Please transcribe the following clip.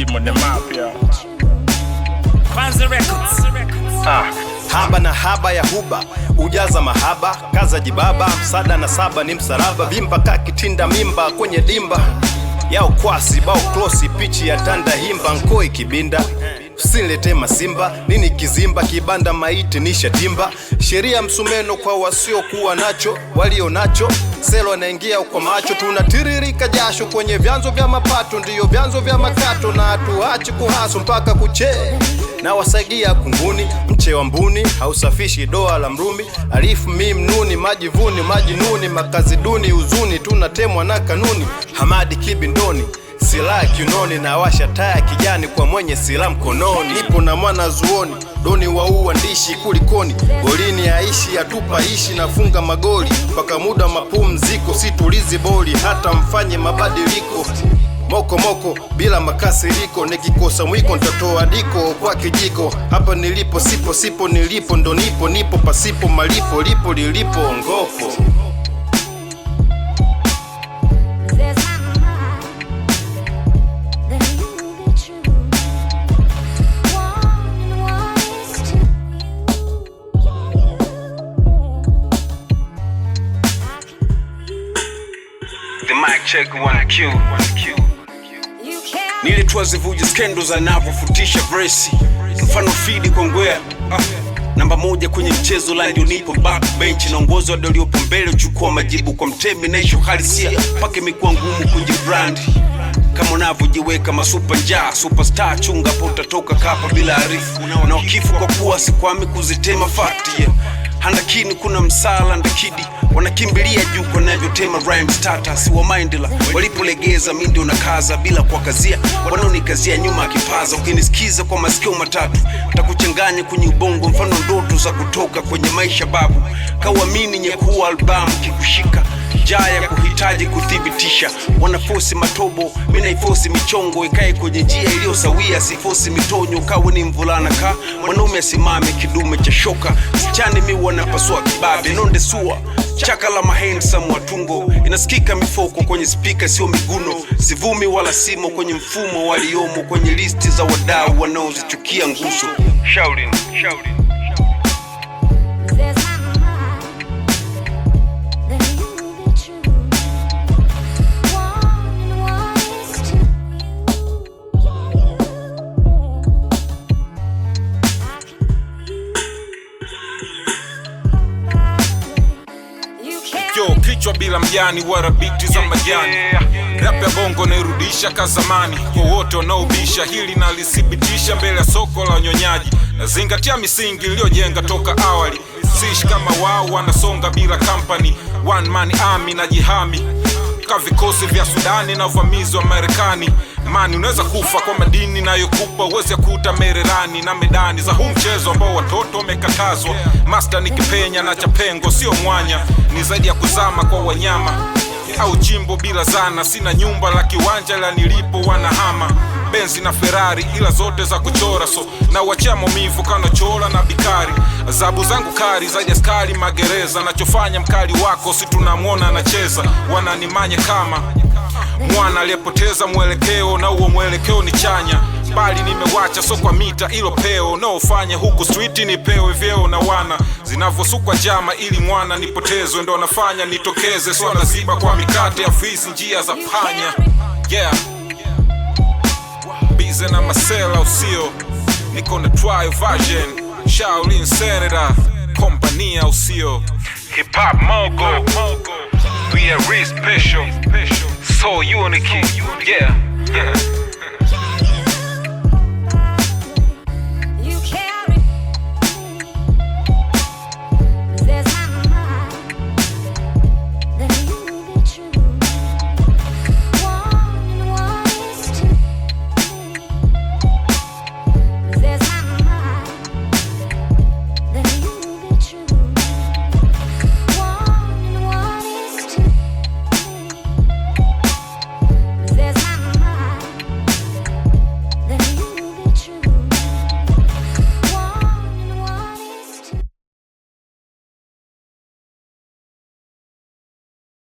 Simon the Mafia. Kwanza Records. Haba na haba ya huba, ujaza mahaba, kaza jibaba, msada na saba ni msaraba, vimba kakitinda mimba kwenye dimba, yao kwasi, bao klosi, pichi ya tanda himba, nkoi kibinda, usinilete masimba, nini kizimba, kibanda maiti nisha timba, sheria msumeno kwa wasio kuwa nacho, walio nacho, selo naingia kwa macho, tunatiririka jasho kwenye vyanzo vya mapato, ndiyo vyanzo vya makato, na hatuachi kuhaso mpaka kuche. Na wasaidia kunguni, mche wa mbuni, hausafishi doa la mrumi, alifu mim nuni, majivuni, majinuni, makazi duni, uzuni, tunatemwa na kanuni, Hamadi kibindoni, silaha kiunoni, na washa taa kijani kwa mwenye silaha mkononi, nipo na mwana zuoni, doni wa uandishi kulikoni, golini haishi atupa ishi, nafunga magoli, paka muda mapumziko, situlizi boli, hata mfanye mabadiliko, moko moko bila makasiriko, nikikosa mwiko nitatoa diko kwa kijiko, hapa nilipo sipo sipo nilipo, ndo nipo pasipo malipo, lipo lilipo ngofo. The mic check 1Q. Nilitwa zivuji skendo za navyofutisha versi, mfano feed kwa ngwea. Namba moja kwenye mchezo line nipo backbench, naongoza wale waliopo mbele, chukua majibu kwa mtermination halisia, pake imekuwa ngumu kujibrand. Kama unavyojiweka masupa njaa, superstar chunga hapo utatoka kapa bila arifu, na ukifu kwa kuwa sikwami kuzitema fact yeah. Handakini kuna msala ndakidi, wanakimbilia juu kwa navyotema rhyme status wa mindla, walipolegeza mindi unakaza bila kwa kazia, wanaonikazia nyuma akipaza, ukinisikiza kwa masikio matatu takuchanganya kwenye ubongo, mfano ndoto za kutoka kwenye maisha babu, kawamini nyekuwa albamu kikushika jaya kuhitaji kuthibitisha, wanafosi matobo, mina ifosi michongo, ikae kwenye njia ilio sawia, sifosi mitonyo, kawe ni mvulana ka, mwanaume asimame kidume cha shoka, sichani mi wanapasua kibabe, nonde suwa, chaka la mahandsome watungo, inasikika mifoko kwenye speaker sio miguno, sivumi wala simo kwenye mfumo waliomo kwenye listi za wadau wanaozichukia nguso. Shouting. Kichwa bila mjani wala biti za majani, rap ya bongo nairudisha kazamani, kwa wote wanaobisha hili nalithibitisha mbele ya soko la nyonyaji, nazingatia misingi iliyojenga toka awali, siishi kama wao wanasonga bila company, one man army na jihami ka vikosi vya Sudani na uvamizi wa Marekani. Mani unaweza kufa kwa madini na yokupa, uwezi kuta mererani na medani za huu mchezo ambao watoto wamekatazwa. Master ni kipenya na chapengo sio mwanya, ni zaidi ya kuzama kwa wanyama au jimbo bila zana, sina nyumba la kiwanja la nilipo wanahama, Benzi na Ferrari ila zote za kuchora, so na wachia maumivu kana chola na bikari, azabu zangu kari zaidi askari magereza, nachofanya mkali wako si tunamwona anacheza, wananimanye kama mwana aliyepoteza mwelekeo, na huo mwelekeo ni chanya, bali nimewacha so kwa mita ilo peo, na ufanye huku street nipewe vyeo, na wana zinavyosukwa jama ili mwana nipotezwe, ndo nafanya nitokeze, so naziba kwa mikate ya fizi njia za panya yeah. Bize na masela usio, niko na trial version, Shaolin Senator, kompania usio, Hip hop mogo, we are real special, so unique, yeah.